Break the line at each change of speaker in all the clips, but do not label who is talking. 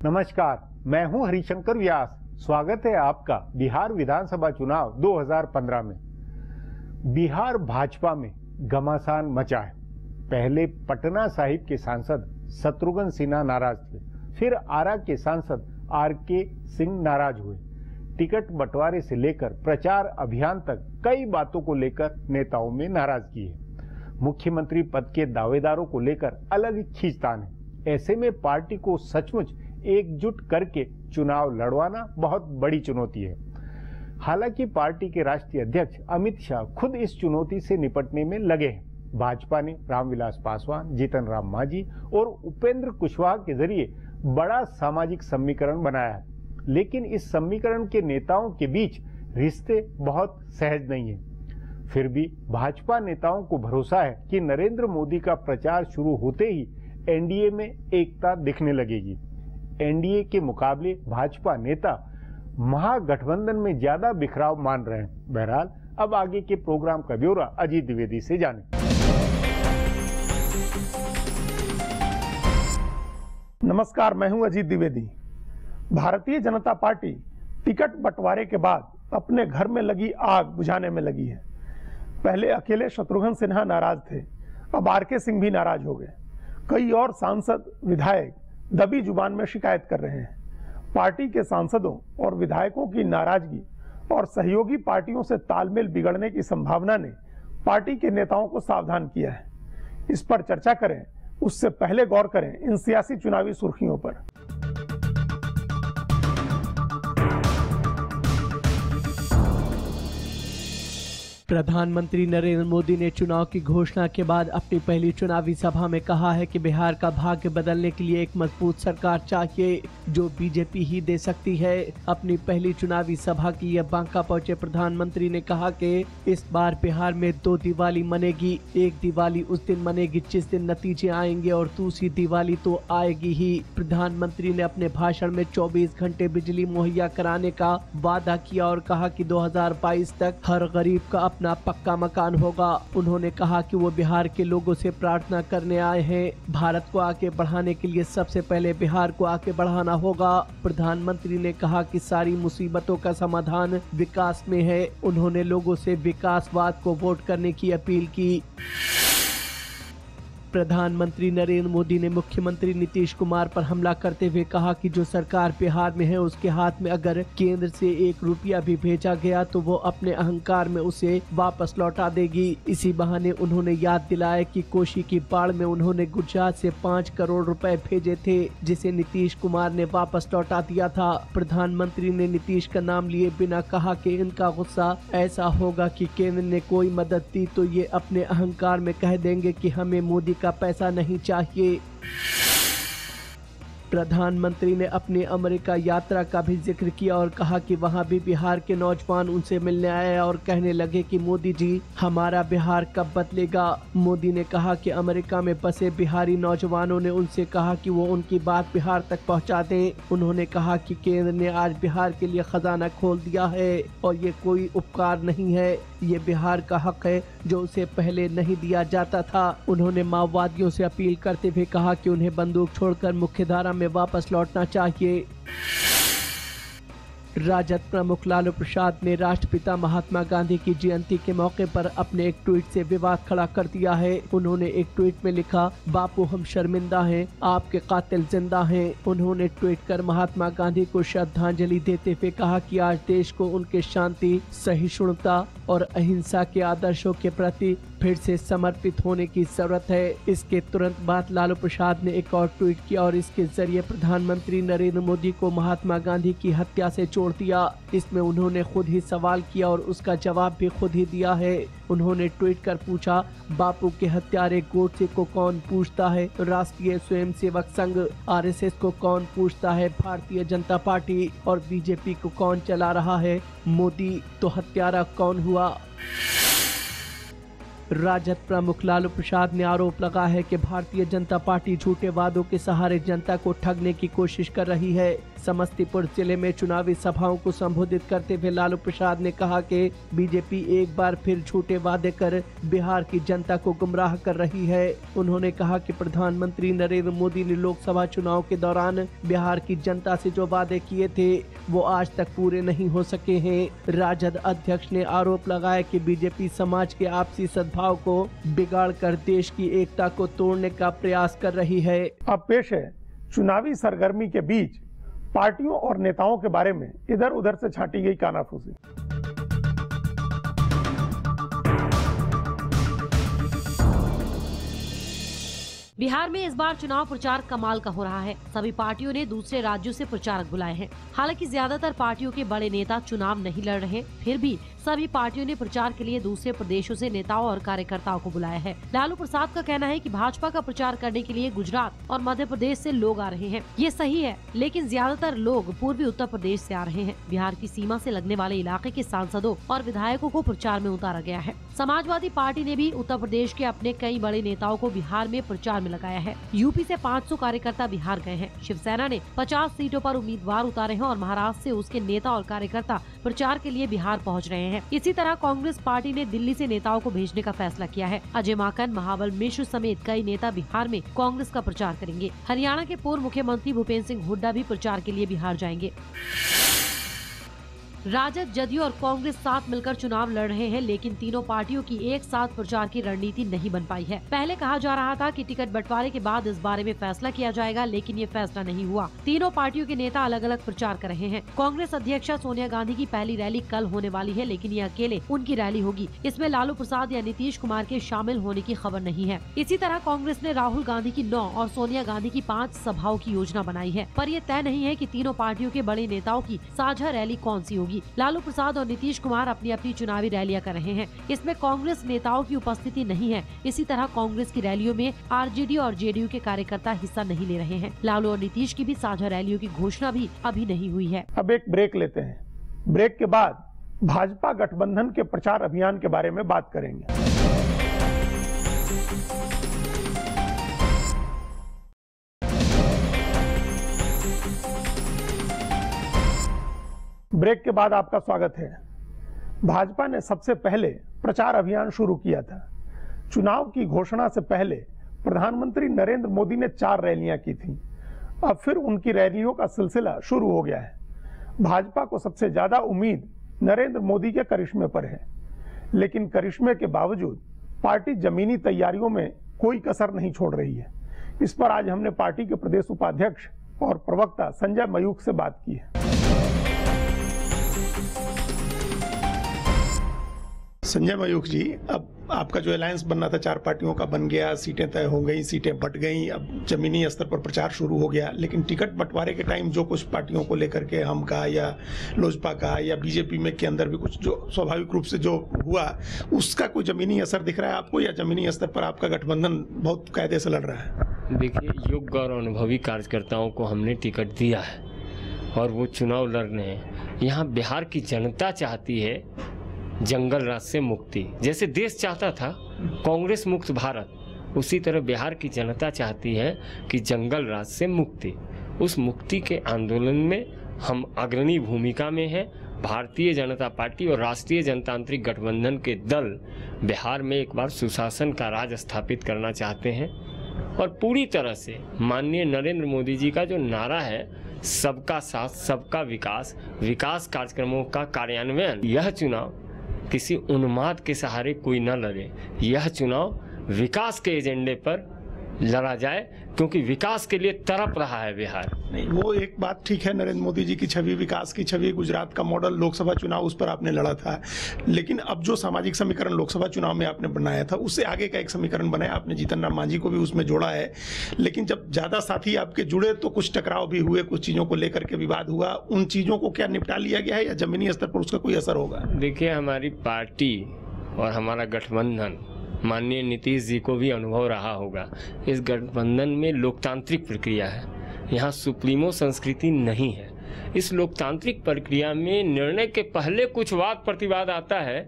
नमस्कार, मैं हूं हरिशंकर व्यास। स्वागत है आपका बिहार विधानसभा चुनाव 2015 में। बिहार भाजपा में घमासान मचा है। पहले पटना साहिब के सांसद शत्रुघ्न सिन्हा नाराज थे, फिर आरा के सांसद आर.के. सिंह नाराज हुए। टिकट बंटवारे से लेकर प्रचार अभियान तक कई बातों को लेकर नेताओं में नाराजगी है। मुख्यमंत्री पद के दावेदारों को लेकर अलग खींचतान है। ऐसे में पार्टी को सचमुच एकजुट करके चुनाव लड़वाना बहुत बड़ी चुनौती है। हालांकि पार्टी के राष्ट्रीय अध्यक्ष अमित शाह खुद इस चुनौती से निपटने में लगे हैं। भाजपा ने रामविलास पासवान, जीतन राम मांझी और उपेंद्र कुशवाहा के जरिए बड़ा सामाजिक समीकरण बनाया है, लेकिन इस समीकरण के नेताओं के बीच रिश्ते बहुत सहज नहीं है। फिर भी भाजपा नेताओं को भरोसा है कि नरेंद्र मोदी का प्रचार शुरू होते ही एनडीए में एकता दिखने लगेगी। एनडीए के मुकाबले भाजपा नेता महागठबंधन में ज्यादा बिखराव मान रहे हैं। बहरहाल अब आगे के प्रोग्राम का ब्यौरा अजीत द्विवेदी से जानें।
नमस्कार, मैं हूं अजीत द्विवेदी। भारतीय जनता पार्टी टिकट बंटवारे के बाद अपने घर में लगी आग बुझाने में लगी है। पहले अकेले शत्रुघ्न सिन्हा नाराज थे, अब आर.के. सिंह भी नाराज हो गए। कई और सांसद विधायक दबी जुबान में शिकायत कर रहे हैं। पार्टी के सांसदों और विधायकों की नाराजगी और सहयोगी पार्टियों से तालमेल बिगड़ने की संभावना ने पार्टी के नेताओं को सावधान किया है। इस पर चर्चा करें उससे पहले गौर करें इन सियासी चुनावी सुर्खियों पर।
प्रधानमंत्री नरेंद्र मोदी ने चुनाव की घोषणा के बाद अपनी पहली चुनावी सभा में कहा है कि बिहार का भाग्य बदलने के लिए एक मजबूत सरकार चाहिए, जो बीजेपी ही दे सकती है। अपनी पहली चुनावी सभा की यह बांका पहुंचे प्रधानमंत्री ने कहा कि इस बार बिहार में 2 दिवाली मनेगी। एक दिवाली उस दिन मनेगी जिस दिन नतीजे आएंगे और दूसरी दिवाली तो आएगी ही। प्रधानमंत्री ने अपने भाषण में 24 घंटे बिजली मुहैया कराने का वादा किया और कहा कि 2022 तक हर गरीब का अपना पक्का मकान होगा। उन्होंने कहा कि वो बिहार के लोगों से प्रार्थना करने आए हैं। भारत को आगे बढ़ाने के लिए सबसे पहले बिहार को आगे बढ़ाना होगा। प्रधानमंत्री ने कहा कि सारी मुसीबतों का समाधान विकास में है। उन्होंने लोगों से विकासवाद को वोट करने की अपील की। प्रधानमंत्री नरेंद्र मोदी ने मुख्यमंत्री नीतीश कुमार पर हमला करते हुए कहा कि जो सरकार बिहार में है उसके हाथ में अगर केंद्र से 1 रुपया भी भेजा गया तो वो अपने अहंकार में उसे वापस लौटा देगी। इसी बहाने उन्होंने याद दिलाया कि कोशी की बाढ़ में उन्होंने गुजरात से 5 करोड़ रुपए भेजे थे, जिसे नीतीश कुमार ने वापस लौटा दिया था। प्रधानमंत्री ने नीतीश का नाम लिए बिना कहा कि इनका गुस्सा ऐसा होगा कि केंद्र ने कोई मदद दी तो ये अपने अहंकार में कह देंगे कि हमें मोदी का पैसा नहीं चाहिए। प्रधानमंत्री ने अपनी अमेरिका यात्रा का भी जिक्र किया और कहा कि वहां भी बिहार के नौजवान उनसे मिलने आए और कहने लगे कि मोदी जी हमारा बिहार कब बदलेगा। मोदी ने कहा कि अमेरिका में बसे बिहारी नौजवानों ने उनसे कहा कि वो उनकी बात बिहार तक पहुंचा दें। उन्होंने कहा कि केंद्र ने आज बिहार के लिए खजाना खोल दिया है और ये कोई उपकार नहीं है, ये बिहार का हक है जो उसे पहले नहीं दिया जाता था। उन्होंने माओवादियों से अपील करते हुए कहा कि उन्हें बंदूक छोड़कर मुख्यधारा में वापस लौटना चाहिए। राजद प्रमुख लालू प्रसाद ने राष्ट्रपिता महात्मा गांधी की जयंती के मौके पर अपने एक ट्वीट से विवाद खड़ा कर दिया है। उन्होंने एक ट्वीट में लिखा, बापू हम शर्मिंदा हैं, आपके कातिल जिंदा हैं। उन्होंने ट्वीट कर महात्मा गांधी को श्रद्धांजलि देते हुए कहा कि आज देश को उनके शांति, सहिष्णुता और अहिंसा के आदर्शों के प्रति फिर से समर्पित होने की जरूरत है। इसके तुरंत बाद लालू प्रसाद ने एक और ट्वीट किया और इसके जरिए प्रधानमंत्री नरेंद्र मोदी को महात्मा गांधी की हत्या से जोड़ दिया। इसमें उन्होंने खुद ही सवाल किया और उसका जवाब भी खुद ही दिया है। उन्होंने ट्वीट कर पूछा, बापू के हत्यारे गोडसे को कौन पूछता है? राष्ट्रीय स्वयंसेवक संघ आरएसएस को कौन पूछता है? भारतीय जनता पार्टी और बीजेपी को कौन चला रहा है? मोदी तो हत्यारा कौन हुआ? राजद प्रमुख लालू प्रसाद ने आरोप लगाया है कि भारतीय जनता पार्टी झूठे वादों के सहारे जनता को ठगने की कोशिश कर रही है। समस्तीपुर जिले में चुनावी सभाओं को संबोधित करते हुए लालू प्रसाद ने कहा कि बीजेपी एक बार फिर झूठे वादे कर बिहार की जनता को गुमराह कर रही है। उन्होंने कहा कि प्रधानमंत्री नरेंद्र मोदी ने लोकसभा चुनाव के दौरान बिहार की जनता से जो वादे किए थे वो आज तक पूरे नहीं हो सके हैं। राजद अध्यक्ष ने आरोप लगाया कि बीजेपी समाज के आपसी सद्भाव को बिगाड़ कर देश की एकता को तोड़ने का प्रयास कर रही है।
अब पेश है चुनावी सरगर्मी के बीच पार्टियों और नेताओं के बारे में इधर उधर से छांटी गई कानाफूसी।
बिहार में इस बार चुनाव प्रचार कमाल का हो रहा है। सभी पार्टियों ने दूसरे राज्यों से प्रचारक बुलाए हैं। हालांकि ज्यादातर पार्टियों के बड़े नेता चुनाव नहीं लड़ रहे, फिर भी सभी पार्टियों ने प्रचार के लिए दूसरे प्रदेशों से नेताओं और कार्यकर्ताओं को बुलाया है। लालू प्रसाद का कहना है कि भाजपा का प्रचार करने के लिए गुजरात और मध्य प्रदेश से लोग आ रहे हैं। ये सही है, लेकिन ज्यादातर लोग पूर्वी उत्तर प्रदेश से आ रहे हैं। बिहार की सीमा से लगने वाले इलाके के सांसदों और विधायकों को प्रचार में उतारा गया है। समाजवादी पार्टी ने भी उत्तर प्रदेश के अपने कई बड़े नेताओं को बिहार में प्रचार में लगाया है। यूपी से 500 कार्यकर्ता बिहार गए हैं। शिवसेना ने 50 सीटों पर उम्मीदवार उतारे हैं और महाराष्ट्र से उसके नेता और कार्यकर्ता प्रचार के लिए बिहार पहुंच रहे हैं। इसी तरह कांग्रेस पार्टी ने दिल्ली से नेताओं को भेजने का फैसला किया है। अजय माकन, महाबल मिश्र समेत कई नेता बिहार में कांग्रेस का प्रचार करेंगे। हरियाणा के पूर्व मुख्यमंत्री भूपेंद्र सिंह हुड्डा भी प्रचार के लिए बिहार जाएंगे। राजद, जदयू और कांग्रेस साथ मिलकर चुनाव लड़ रहे हैं, लेकिन तीनों पार्टियों की एक साथ प्रचार की रणनीति नहीं बन पाई है। पहले कहा जा रहा था कि टिकट बंटवारे के बाद इस बारे में फैसला किया जाएगा, लेकिन ये फैसला नहीं हुआ। तीनों पार्टियों के नेता अलग अलग प्रचार कर रहे हैं। कांग्रेस अध्यक्षा सोनिया गांधी की पहली रैली कल होने वाली है, लेकिन ये अकेले उनकी रैली होगी। इसमें लालू प्रसाद या नीतीश कुमार के शामिल होने की खबर नहीं है। इसी तरह कांग्रेस ने राहुल गांधी की 9 और सोनिया गांधी की 5 सभाओं की योजना बनाई है, पर यह तय नहीं है कि तीनों पार्टियों के बड़े नेताओं की साझा रैली कौन सी होगी। लालू प्रसाद और नीतीश कुमार अपनी अपनी चुनावी रैलियां कर रहे हैं। इसमें कांग्रेस नेताओं की उपस्थिति नहीं है। इसी तरह कांग्रेस की रैलियों में आरजेडी और जेडीयू के कार्यकर्ता हिस्सा नहीं ले रहे हैं। लालू और नीतीश की भी साझा रैलियों की घोषणा भी अभी नहीं हुई है।
अब एक ब्रेक लेते हैं। ब्रेक के बाद भाजपा गठबंधन के प्रचार अभियान के बारे में बात करेंगे। ब्रेक के बाद आपका स्वागत है। भाजपा ने सबसे पहले प्रचार अभियान शुरू किया था। चुनाव की घोषणा से पहले प्रधानमंत्री नरेंद्र मोदी ने 4 रैलियां की थी। अब फिर उनकी रैलियों का सिलसिला शुरू हो गया है। भाजपा को सबसे ज्यादा उम्मीद नरेंद्र मोदी के करिश्मे पर है, लेकिन करिश्मे के बावजूद पार्टी जमीनी तैयारियों में कोई कसर नहीं छोड़ रही है। इस पर आज हमने पार्टी के प्रदेश उपाध्यक्ष और प्रवक्ता संजय मयूख से बात की है। संजय मयूख जी, अब आपका जो अलायंस बनना था 4 पार्टियों का बन गया, सीटें तय हो गई, सीटें बट गई, अब जमीनी स्तर पर प्रचार शुरू हो गया, लेकिन टिकट बंटवारे के टाइम जो कुछ पार्टियों को लेकर के हम का या लोजपा का या बीजेपी में के अंदर भी कुछ जो स्वाभाविक रूप से जो हुआ, उसका कोई जमीनी असर दिख रहा है आपको, या जमीनी स्तर पर आपका गठबंधन बहुत कायदे से लड़ रहा है?
देखिए, योग्य और अनुभवी कार्यकर्ताओं को हमने टिकट दिया है और वो चुनाव लड़ रहे हैं। यहाँ बिहार की जनता चाहती है जंगल राज से मुक्ति। जैसे देश चाहता था कांग्रेस मुक्त भारत, उसी तरह बिहार की जनता चाहती है कि जंगल राज से मुक्ति। उस मुक्ति के आंदोलन में हम अग्रणी भूमिका में हैं। भारतीय जनता पार्टी और राष्ट्रीय जनतांत्रिक गठबंधन के दल बिहार में एक बार सुशासन का राज स्थापित करना चाहते हैं और पूरी तरह से माननीय नरेंद्र मोदी जी का जो नारा है, सबका साथ सबका विकास, विकास कार्यक्रमों का कार्यान्वयन, यह चुनाव किसी उन्माद के सहारे कोई न लड़े। यह चुनाव विकास के एजेंडे पर लड़ा जाए, क्योंकि विकास के लिए तड़प रहा है बिहार।
नहीं, वो एक बात ठीक है, नरेंद्र मोदी जी की छवि, विकास की छवि, गुजरात का मॉडल, लोकसभा चुनाव उस पर आपने लड़ा था, लेकिन अब जो सामाजिक समीकरण लोकसभा चुनाव में आपने बनाया था, उससे आगे का एक समीकरण बनाया आपने, जीतन राम मांझी को भी उसमें जोड़ा है। लेकिन जब ज्यादा साथी आपके जुड़े तो कुछ टकराव भी हुए, कुछ चीजों को लेकर के विवाद हुआ। उन चीजों को क्या निपटा लिया गया है या जमीनी स्तर पर उसका कोई असर होगा?
देखिए, हमारी पार्टी और हमारा गठबंधन, माननीय नीतीश जी को भी अनुभव रहा होगा, इस गठबंधन में लोकतांत्रिक प्रक्रिया है। यहाँ सुप्रीमो संस्कृति नहीं है। इस लोकतांत्रिक प्रक्रिया में निर्णय के पहले कुछ वाद प्रतिवाद आता है,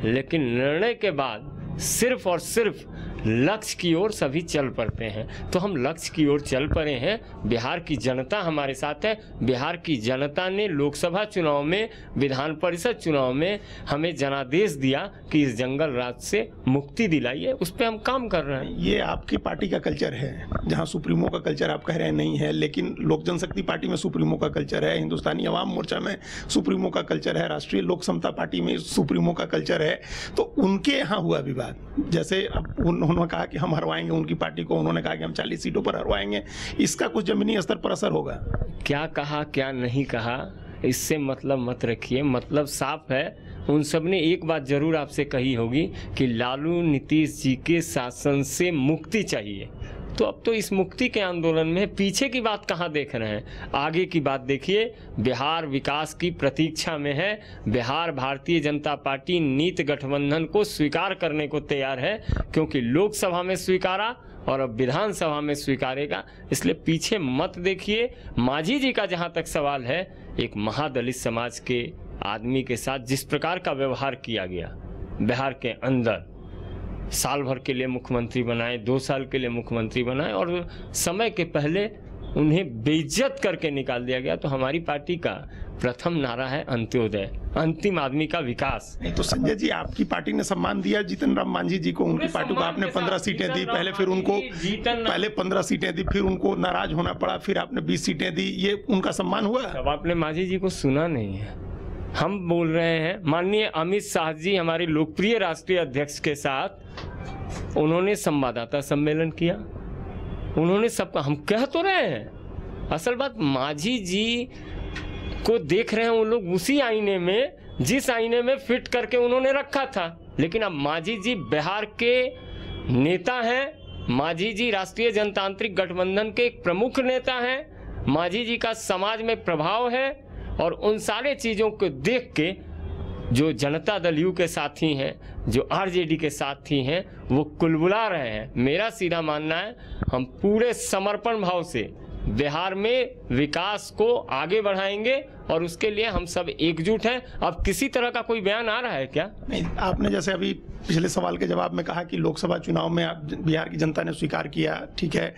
लेकिन निर्णय के बाद सिर्फ और सिर्फ लक्ष्य की ओर सभी चल पड़ते हैं। तो हम लक्ष्य की ओर चल पड़े हैं, बिहार की जनता हमारे साथ है। बिहार की जनता ने लोकसभा चुनाव में, विधान परिषद चुनाव में हमें जनादेश दिया कि इस जंगल राज से मुक्ति दिलाइए, उस पर हम काम कर रहे हैं।
ये आपकी पार्टी का कल्चर है, जहां सुप्रीमो का कल्चर आप कह रहे हैं नहीं है, लेकिन लोक जनशक्ति पार्टी में सुप्रीमो का कल्चर है, हिंदुस्तानी अवाम मोर्चा में सुप्रीमो का कल्चर है, राष्ट्रीय लोक समता पार्टी में सुप्रीमो का कल्चर है। तो उनके यहाँ हुआ विवाद, जैसे अब उन्होंने कहा कि हम हरवाएंगे उनकी पार्टी को, उन्होंने कहा कि हम 40 सीटों पर हरवाएंगे, इसका कुछ जमीनी स्तर पर असर होगा?
क्या कहा क्या नहीं कहा इससे मतलब मत रखिए, मतलब साफ है। उन सब ने एक बात जरूर आपसे कही होगी कि लालू नीतीश जी के शासन से मुक्ति चाहिए। तो अब तो इस मुक्ति के आंदोलन में पीछे की बात कहाँ देख रहे हैं, आगे की बात देखिए। बिहार विकास की प्रतीक्षा में है। बिहार भारतीय जनता पार्टी नीत गठबंधन को स्वीकार करने को तैयार है, क्योंकि लोकसभा में स्वीकारा और अब विधानसभा में स्वीकारेगा। इसलिए पीछे मत देखिए। मांझी जी का जहाँ तक सवाल है, एक महादलित समाज के आदमी के साथ जिस प्रकार का व्यवहार किया गया, बिहार के अंदर साल भर के लिए मुख्यमंत्री बनाए, 2 साल के लिए मुख्यमंत्री बनाए और समय के पहले उन्हें बेइज्जत करके निकाल दिया गया। तो हमारी पार्टी का प्रथम नारा है अंत्योदय, अंतिम आदमी का विकास।
नहीं तो संजय जी, आपकी पार्टी ने सम्मान दिया जीतन राम मांझी जी को, उनकी पार्टी को आपने 15 सीटें दी पहले, फिर उनको पहले 15 सीटें दी, फिर उनको नाराज होना पड़ा, फिर आपने 20 सीटें दी, ये उनका सम्मान हुआ?
अब आपने मांझी जी को सुना नहीं है। हम बोल रहे हैं, माननीय अमित शाह जी हमारे लोकप्रिय राष्ट्रीय अध्यक्ष के साथ उन्होंने संवाददाता सम्मेलन किया, उन्होंने सबका, हम कह तो रहे हैं। असल बात मांझी जी को देख रहे हैं उन लोग उसी आईने में जिस आईने में फिट करके उन्होंने रखा था। लेकिन अब मांझी जी बिहार के नेता हैं, मांझी जी राष्ट्रीय जनतांत्रिक गठबंधन के एक प्रमुख नेता हैं, मांझी जी का समाज में प्रभाव है। और उन सारे चीज़ों को देख के जो जनता दल यू के साथी हैं, जो आरजेडी के साथी हैं, वो कुलबुला रहे हैं। मेरा सीधा मानना है, हम पूरे समर्पण भाव से बिहार में विकास को आगे बढ़ाएंगे और उसके लिए हम सब एकजुट हैं। अब किसी तरह का कोई बयान आ रहा है क्या? नहीं,
आपने जैसे अभी पिछले सवाल के जवाब में कहा कि लोकसभा चुनाव में आप बिहार की जनता ने स्वीकार किया, ठीक है,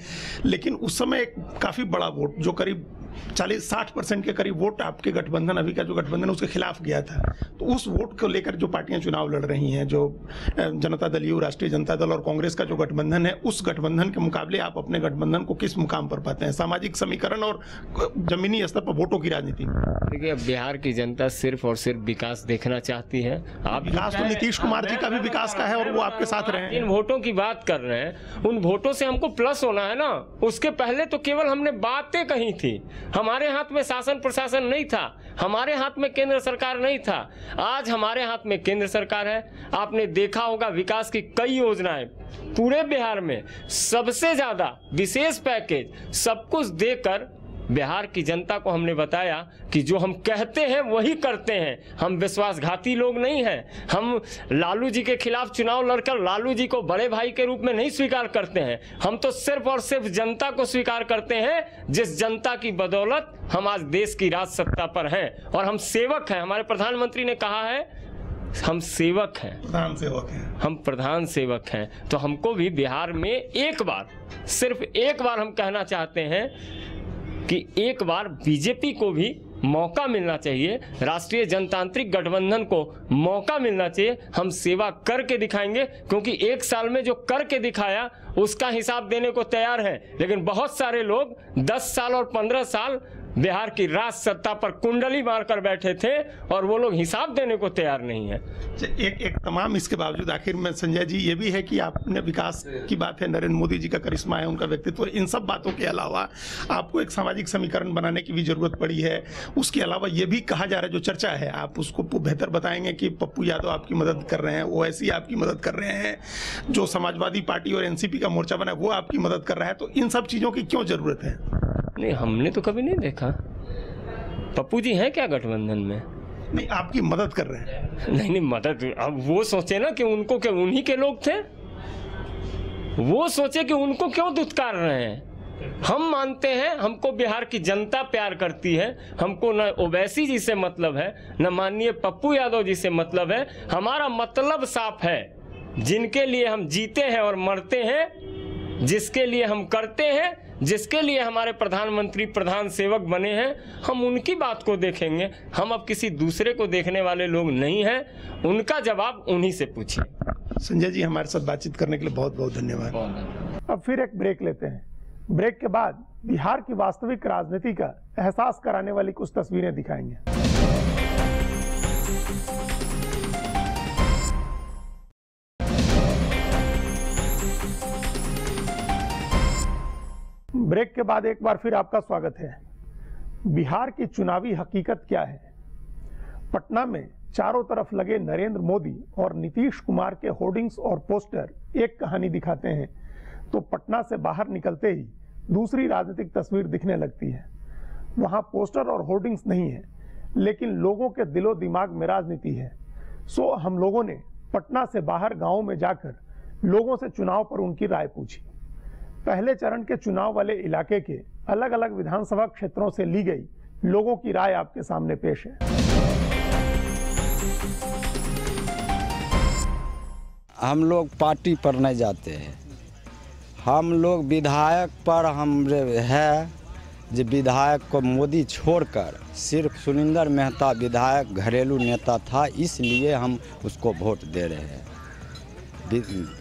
लेकिन उस समय एक काफी बड़ा वोट, जो करीब 40-60% के करीब वोट आपके गठबंधन, अभी का जो गठबंधन है उसके खिलाफ गया था। तो उस वोट को लेकर जो पार्टियां चुनाव लड़ रही हैं, जो जनता दल यू, राष्ट्रीय जनता दल और कांग्रेस का जो गठबंधन है, उस गठबंधन के मुकाबले आप अपने गठबंधन को किस मुकाम पर पाते हैं सामाजिक समीकरण और जमीनी स्तर पर वोटों की राजनीति में?
देखिए, अब बिहार की जनता सिर्फ और सिर्फ विकास देखना चाहती है। आप
विकास तो नीतीश कुमार जी का भी विकास का है और वो आपके साथ रहे हैं।
जिन वोटों की बात कर रहे हैं, उन वोटों से हमको प्लस होना है ना। उसके पहले तो केवल हमने बातें कही थी, हमारे हाथ में शासन प्रशासन नहीं था, हमारे हाथ में केंद्र सरकार नहीं था। आज हमारे हाथ में केंद्र सरकार है। आपने देखा होगा विकास की कई योजनाएं पूरे बिहार में, सबसे ज्यादा विशेष पैकेज सब कुछ देकर बिहार की जनता को हमने बताया कि जो हम कहते हैं वही करते हैं। हम विश्वासघाती लोग नहीं हैं। हम लालू जी के खिलाफ चुनाव लड़कर लालू जी को बड़े भाई के रूप में नहीं स्वीकार करते हैं। हम तो सिर्फ और सिर्फ जनता को स्वीकार करते हैं, जिस जनता की बदौलत हम आज देश की राज सत्ता पर हैं। और हम सेवक हैं। हमारे प्रधानमंत्री ने कहा है हम सेवक हैं,
प्रधान सेवक हैं,
हम प्रधान सेवक हैं। तो हमको भी बिहार में एक बार, सिर्फ एक बार हम कहना चाहते हैं कि एक बार बीजेपी को भी मौका मिलना चाहिए, राष्ट्रीय जनतांत्रिक गठबंधन को मौका मिलना चाहिए। हम सेवा करके दिखाएंगे, क्योंकि 1 साल में जो करके दिखाया उसका हिसाब देने को तैयार है। लेकिन बहुत सारे लोग 10 साल और 15 साल बिहार की राज सत्ता पर कुंडली मारकर बैठे थे और वो लोग हिसाब देने को तैयार नहीं है।
एक तमाम इसके बावजूद आखिर में संजय जी ये भी है कि आपने विकास की बात है, नरेंद्र मोदी जी का करिश्मा है, उनका व्यक्तित्व, इन सब बातों के अलावा आपको एक सामाजिक समीकरण बनाने की भी जरूरत पड़ी है। उसके अलावा ये भी कहा जा रहा है, जो चर्चा है, आप उसको बेहतर बताएंगे कि पप्पू यादव आपकी मदद कर रहे हैं, ओवैसी आपकी मदद कर रहे हैं, जो समाजवादी पार्टी और एनसीपी का मोर्चा बना है वो आपकी मदद कर रहा है। तो इन सब चीजों की क्यों जरूरत है?
नहीं, हमने तो कभी नहीं देखा। पप्पू जी हैं क्या गठबंधन में?
नहीं, आपकी मदद कर रहे हैं।
नहीं, मदद, अब वो सोचे ना कि उनको क्या उन्हीं के लोग थे, वो सोचे कि उनको क्यों दुत्कार रहे हैं। हम मानते हैं, हमको बिहार की जनता प्यार करती है, हमको न ओवैसी जी से मतलब है, न माननीय पप्पू यादव जी से मतलब है। हमारा मतलब साफ है जिनके लिए हम जीते हैं और मरते हैं, जिसके लिए हम करते हैं, जिसके लिए हमारे प्रधानमंत्री प्रधान सेवक बने हैं, हम उनकी बात को देखेंगे। हम अब किसी दूसरे को देखने वाले लोग नहीं हैं। उनका जवाब उन्हीं से पूछिए।
संजय जी, हमारे साथ बातचीत करने के लिए बहुत बहुत धन्यवाद। अब फिर एक ब्रेक लेते हैं। ब्रेक के बाद बिहार की वास्तविक राजनीति का एहसास कराने वाली कुछ तस्वीरें दिखाएंगे। ब्रेक के बाद एक बार फिर आपका स्वागत है। बिहार की चुनावी हकीकत क्या है? पटना में चारों तरफ लगे नरेंद्र मोदी और नीतीश कुमार के होर्डिंग्स और पोस्टर एक कहानी दिखाते हैं, तो पटना से बाहर निकलते ही दूसरी राजनीतिक तस्वीर दिखने लगती है। वहां पोस्टर और होर्डिंग्स नहीं है, लेकिन लोगों के दिलो दिमाग में राजनीति है। सो हम लोगों ने पटना से बाहर गांवों में जाकर लोगों से चुनाव पर उनकी राय पूछी। पहले चरण के चुनाव वाले इलाके के अलग अलग विधानसभा क्षेत्रों से ली गई लोगों की राय आपके सामने पेश है।
हम लोग पार्टी पर नहीं जाते हैं, हम लोग विधायक पर हम है जो विधायक को मोदी छोड़कर सिर्फ सुनिंदर मेहता विधायक घरेलू नेता था, इसलिए हम उसको वोट दे रहे हैं।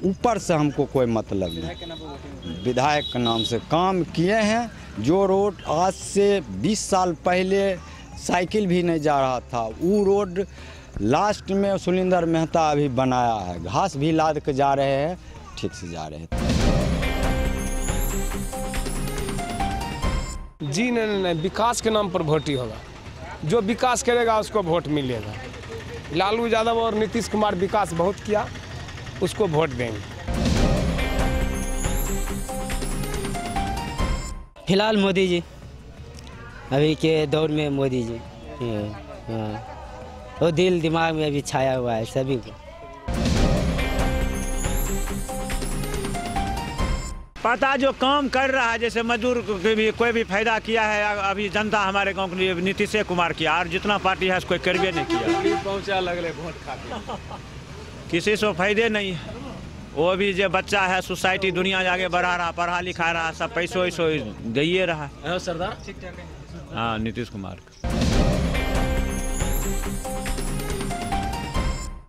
ऊपर से हमको कोई मतलब नहीं। विधायक के नाम से काम किए हैं। जो रोड आज से 20 साल पहले साइकिल भी नहीं जा रहा था, वो रोड लास्ट में सुनिंदर मेहता अभी बनाया है। घास भी लाद के जा रहे हैं, ठीक से जा रहे हैं।
जी नहीं, विकास के नाम पर वोट ही होगा। जो विकास करेगा उसको वोट मिलेगा। लालू यादव और नीतीश कुमार विकास बहुत किया, उसको वोट देंगे।
फिलहाल मोदी जी, अभी के दौर में मोदी जी वो दिल दिमाग में अभी छाया हुआ है सभी को।
पता जो काम कर रहा है, जैसे मजदूर के भी कोई भी फायदा किया है अभी जनता हमारे गांव के लिए नीतीश कुमार किया, और जितना पार्टी है कोई करवे नहीं किया।
पहुंचा लगले वोट खा
किसी से फायदे नहीं है। वो भी जो बच्चा है सोसाइटी दुनिया आगे बढ़ा रहा, पढ़ा लिखा रहा, सब पैसों वैसो दिए रहा।
सरदार
हाँ, नीतीश कुमार।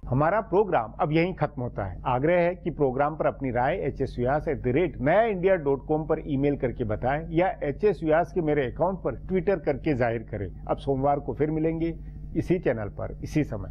हमारा प्रोग्राम अब यहीं खत्म होता है। आग्रह है कि प्रोग्राम पर अपनी राय hsvyas@nayaindia.com पर ईमेल करके बताएं या hsvyas के मेरे अकाउंट पर ट्विटर करके जाहिर करें। अब सोमवार को फिर मिलेंगे इसी चैनल पर इसी समय।